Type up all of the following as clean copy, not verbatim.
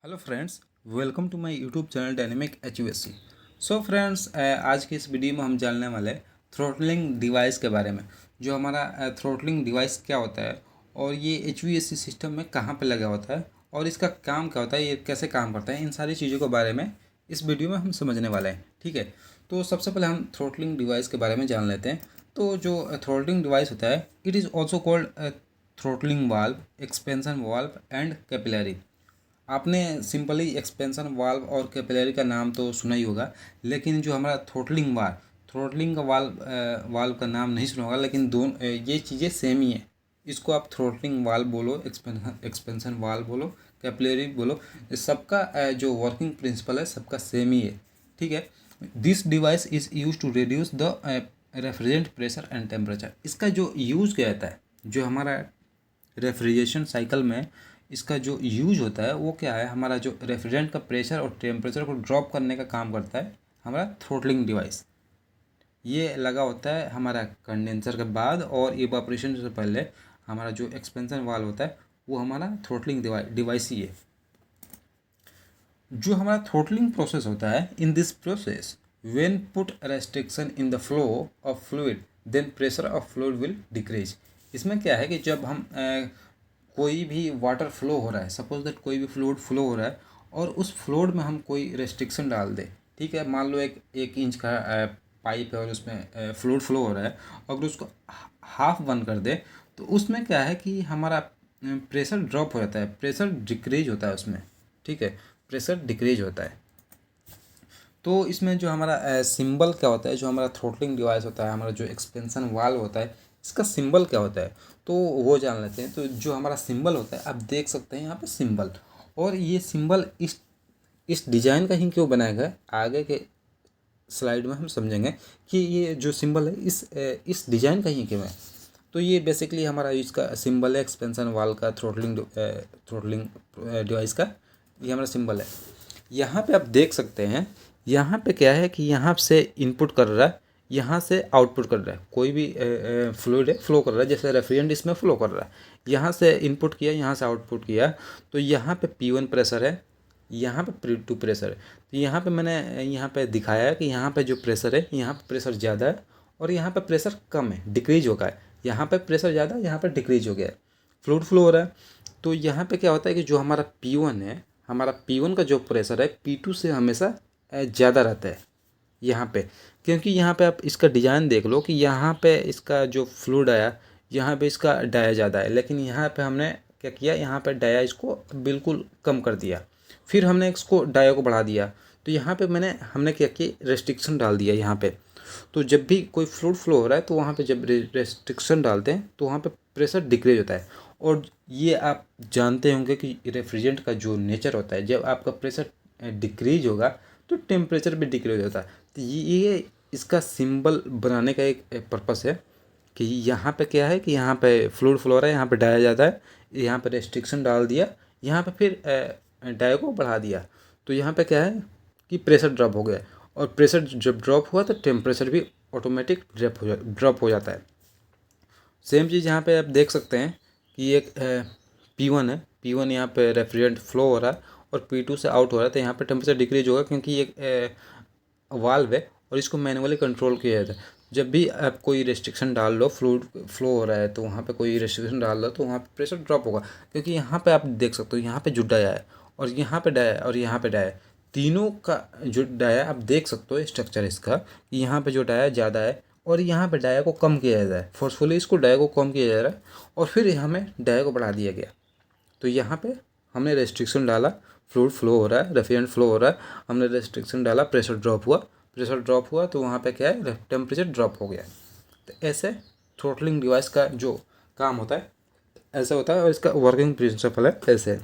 Hello friends, welcome to my YouTube channel dynamic HUSC। So friends, आज की इस video में हम जानने वाले थ्रोटलिंग डिवाइस के बारे में। जो हमारा थ्रोटलिंग डिवाइस क्या होता है और ये HUSC सिस्टम में कहाँ पे लगा होता है और इसका काम क्या होता है, ये कैसे काम करता है, इन सारी चीज़ों के बारे में इस वीडियो में हम समझने वाले हैं। ठीक है, तो सबसे पहले हम थ्रोटलिंग डिवाइस के बारे में जान लेते हैं। तो जो थ्रोटलिंग डिवाइस होता है, it is also called throttling valve, expansion valve and capillary. आपने सिंपली एक्सपेंशन वाल्व और कैपिलरी का नाम तो सुना ही होगा, लेकिन जो हमारा थ्रोटलिंग का वाल्व का नाम नहीं सुना होगा, लेकिन दोनों ये चीज़ें सेम ही है। इसको आप थ्रोटलिंग वाल्व बोलो, एक्सपेंशन वाल्व बोलो, कैपिलरी बोलो, सबका जो वर्किंग प्रिंसिपल है सबका सेम ही है। ठीक है, this device is use to reduce the refrigerant pressure and temperature. इसका जो यूज़ क्या रहता है, जो हमारा रेफ्रिजरेशन साइकिल में इसका जो यूज होता है वो क्या है, हमारा जो रेफ्रिजरेंट का प्रेशर और टेम्परेचर को ड्रॉप करने का काम करता है हमारा थ्रोटलिंग डिवाइस। ये लगा होता है हमारा कंडेंसर के बाद, और इवापोरेशन से पहले हमारा जो एक्सपेंशन वाल्व होता है वो हमारा थ्रोटलिंग डिवाइस ही है। जो हमारा थ्रोटलिंग प्रोसेस होता है, in this process when put restriction in the flow of fluid then pressure of fluid will decrease. इसमें क्या है कि जब हम कोई भी वाटर फ्लो हो रहा है, सपोज दैट कोई भी फ्लूइड फ्लो हो रहा है और उस फ्लूइड में हम कोई रेस्ट्रिक्शन डाल दें। ठीक है, मान लो एक इंच का पाइप है और उसमें फ्लूइड फ्लो हो रहा है, अगर उसको हाफ बंद कर दे तो उसमें क्या है कि हमारा प्रेशर ड्रॉप हो जाता है, प्रेशर डिक्रीज होता है उसमें। ठीक है, प्रेशर डिक्रीज होता है। तो इसमें जो हमारा सिंबल क्या होता है, जो हमारा थ्रोटलिंग डिवाइस होता है, हमारा जो एक्सपेंशन वाल्व होता है, इसका सिंबल क्या होता है तो वो जान लेते हैं। तो जो हमारा सिंबल होता है, आप देख सकते हैं यहाँ पे सिंबल, और ये सिंबल इस डिजाइन का ही क्यों बनाया गया है, आगे के स्लाइड में हम समझेंगे कि ये जो सिंबल है इस डिजाइन का ही क्यों है। तो ये बेसिकली हमारा इसका सिंबल है, एक्सपेंशन वाल्व का, थ्रोटलिंग डिवाइस का ये हमारा सिंबल है। यहाँ पे आप देख सकते हैं, यहाँ पे क्या है कि यहाँ से इनपुट कर रहा है, यहाँ से आउटपुट कर रहा है। कोई भी फ्लूइड है फ्लो कर रहा है, जैसे रेफ्रिजरेंट इसमें फ्लो कर रहा है, यहाँ से इनपुट किया, यहाँ से आउटपुट किया। तो यहाँ पे P1 प्रेशर है, यहाँ पे P2 प्रेशर है। तो यहाँ पे मैंने यहाँ पे दिखाया है कि यहाँ पे जो प्रेशर है, यहाँ पे प्रेशर ज़्यादा है और यहाँ पे प्रेशर कम है, डिक्रीज हो गया है। यहाँ पे प्रेशर ज़्यादा है, यहाँ पे डिक्रीज हो गया है, फ्लूइड फ्लो हो रहा है। तो यहाँ पे क्या होता है कि जो हमारा P1 है, हमारा P1 का जो प्रेशर है P2 से हमेशा ज़्यादा रहता है यहाँ पे। क्योंकि यहाँ पे आप इसका डिज़ाइन देख लो कि यहाँ पे इसका जो फ्लूइड आया, यहाँ पे इसका डाया ज़्यादा है, लेकिन यहाँ पे हमने क्या किया, यहाँ पे डाया इसको बिल्कुल कम कर दिया, फिर हमने इसको डाया को बढ़ा दिया। तो यहाँ पे हमने क्या किया, रेस्ट्रिक्शन डाल दिया यहाँ पे। तो जब भी कोई फ्लूइड फ्लो हो रहा है तो वहाँ पे जब रेस्ट्रिक्शन डालते हैं तो वहाँ पे प्रेशर डिक्रीज होता है। और ये आप जानते होंगे कि रेफ्रिजरेंट का जो नेचर होता है, जब आपका प्रेशर डिक्रीज होगा तो टेम्परेचर भी डिक्रीज होता है। तो ये इसका सिंबल बनाने का एक पर्पस है कि यहाँ पे क्या है कि यहाँ पे फ्लूइड फ्लो हो रहा है, यहाँ पे डाया ज़्यादा है, यहाँ पे रेस्ट्रिक्शन डाल दिया, यहाँ पे फिर डाया को बढ़ा दिया। तो यहाँ पे क्या है कि प्रेशर ड्रॉप हो गया, और प्रेशर जब ड्रॉप हुआ तो टेम्परेचर भी ऑटोमेटिक ड्रॉप हो जाता है। सेम चीज़ यहाँ पे आप देख सकते हैं कि एक P1 है, P1 यहाँ पे रेफ्रिजरेंट फ्लो हो रहा है और P2 से आउट हो रहा है, तो यहाँ पे टेम्परेचर डिक्रीज होगा क्योंकि एक वाल्व है और इसको मैनुअली कंट्रोल किया जाता है। जब भी आप कोई रेस्ट्रिक्शन डाल लो, फ्लूइड फ्लो हो रहा है तो वहाँ पे कोई रेस्ट्रिक्शन डाल दो तो वहाँ पे प्रेशर ड्रॉप होगा। क्योंकि यहाँ पे आप देख सकते हो, यहाँ पे जो डाया है और यहाँ पे डाया है और यहाँ पे डाया है, तीनों का जो डाया आप देख सकते हो स्ट्रक्चर इसका, कि यहाँ पे जो डाया ज़्यादा है और यहाँ पे डाया को कम किया जा रहा है, फोर्सफुली इसको डाया को कम किया जा रहा है और फिर हमें डाया को बढ़ा दिया गया। तो यहाँ पे हमने रेस्ट्रिक्शन डाला, फ्लूइड फ्लो हो रहा है, रेफ्रिजरेंट फ्लो हो रहा है, हमने रेस्ट्रिक्शन डाला, प्रेशर ड्रॉप हुआ तो वहाँ पे क्या है, टेम्परेचर ड्रॉप हो गया। तो ऐसे थ्रोटलिंग डिवाइस का जो काम होता है ऐसा होता है, और इसका वर्किंग प्रिंसिपल है ऐसे है।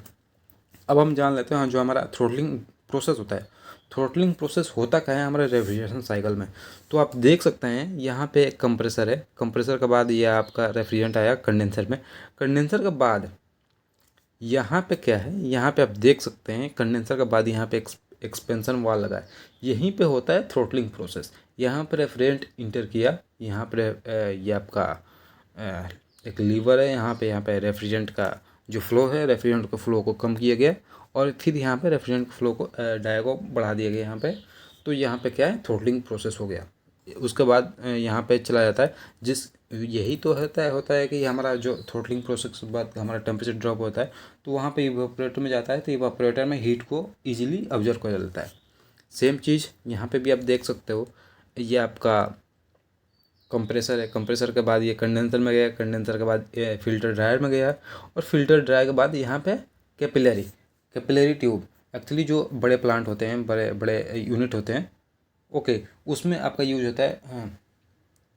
अब हम जान लेते हैं जो हमारा थ्रोटलिंग प्रोसेस होता है। थ्रोटलिंग प्रोसेस होता क्या है हमारे रेफ्रिजरेशन साइकिल में। तो आप देख सकते हैं यहाँ पे कंप्रेसर है, कंप्रेसर के बाद ये आपका रेफ्रिजरेंट आया कंडेंसर में, कंडेंसर के बाद यहाँ पे क्या है, यहाँ पे आप देख सकते हैं कंडेंसर के बाद यहाँ पे एक्सपेंशन वाल लगा है, यहीं पे होता है थ्रोटलिंग प्रोसेस। यहाँ पर रेफ्रिजरेंट इंटर किया, यहाँ पर ये आपका एक लीवर है, यहाँ पे रेफ्रिजरेंट का जो फ्लो है, रेफ्रिजरेंट के फ्लो को कम किया गया और फिर यहाँ पे रेफ्रिजरेंट फ्लो को डाया को बढ़ा दिया गया यहाँ पे। तो यहाँ पे क्या है, थ्रोटलिंग प्रोसेस हो गया। उसके बाद यहाँ पे चला जाता है यही तो होता है कि हमारा जो थ्रोटलिंग प्रोसेस के बाद हमारा टेम्परेचर ड्रॉप होता है तो वहाँ पे इवापोरेटर में जाता है, तो इवापोरेटर में हीट को ईजिली ऑब्जर्व कर लेता है। सेम चीज़ यहाँ पे भी आप देख सकते हो, ये आपका कंप्रेसर है, कंप्रेसर के बाद ये कंडेंसर में गया, कंडेंसर के बाद ये फिल्टर ड्रायर में गया, और फिल्टर ड्रायर के बाद यहाँ पे कैपिलरी ट्यूब। एक्चुअली जो बड़े प्लांट होते हैं, बड़े बड़े यूनिट होते हैं, ओके, उसमें आपका यूज होता है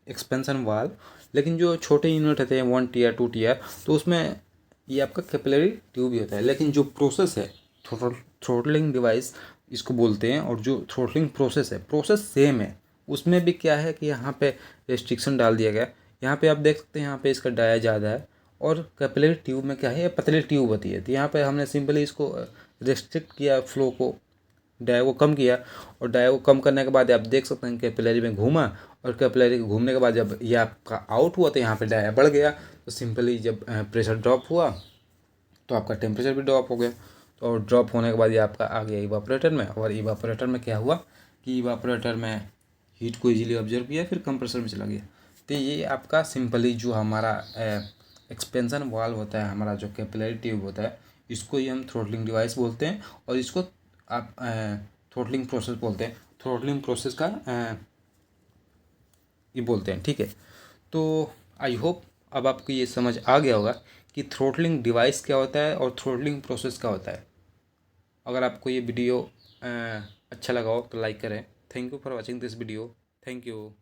एक्सपेंशन वाल्व। लेकिन जो छोटे यूनिट होते हैं 1 टीयर 2 टीयर, तो उसमें ये आपका कैपिलरी ट्यूब ही होता है। लेकिन जो प्रोसेस है थ्रोटलिंग डिवाइस इसको बोलते हैं, और जो थ्रोटलिंग प्रोसेस है, प्रोसेस सेम है। उसमें भी क्या है कि यहाँ पे रेस्ट्रिक्शन डाल दिया गया। यहाँ पे आप देख सकते हैं, यहाँ पे इसका डाया ज़्यादा है, और कैपिलरी ट्यूब में क्या है, ये पतली ट्यूब होती है। तो यहाँ पे हमने सिंपली इसको रेस्ट्रिक्ट किया, फ्लो को, डाया को कम किया, और डाया को कम करने के बाद आप देख सकते हैं कैपिलरी में घूमा, और कैपिलरी के घूमने के बाद जब ये आपका आउट हुआ तो यहाँ पे डाया बढ़ गया। तो सिंपली जब प्रेशर ड्रॉप हुआ तो आपका टेम्परेचर भी ड्रॉप हो गया। तो और ड्रॉप होने के बाद ये आपका आ गया इवापोरेटर में, और इवापोरेटर में क्या हुआ कि इवापोरेटर में हीट को इजीली ऑब्जर्व किया, फिर कंप्रेसर में चला गया। तो ये आपका सिंपली जो हमारा एक्सपेंशन वाल्व होता है, हमारा जो कैपिलरी ट्यूब होता है, इसको ही हम थ्रोटलिंग डिवाइस बोलते हैं, और इसको आप थ्रोटलिंग प्रोसेस बोलते हैं। थ्रोटलिंग प्रोसेस का ये बोलते हैं, ठीक है। तो आई होप अब आपको ये समझ आ गया होगा कि थ्रोटलिंग डिवाइस क्या होता है और थ्रोटलिंग प्रोसेस क्या होता है। अगर आपको ये वीडियो अच्छा लगा हो तो लाइक करें। Thank you for watching this video. Thank you.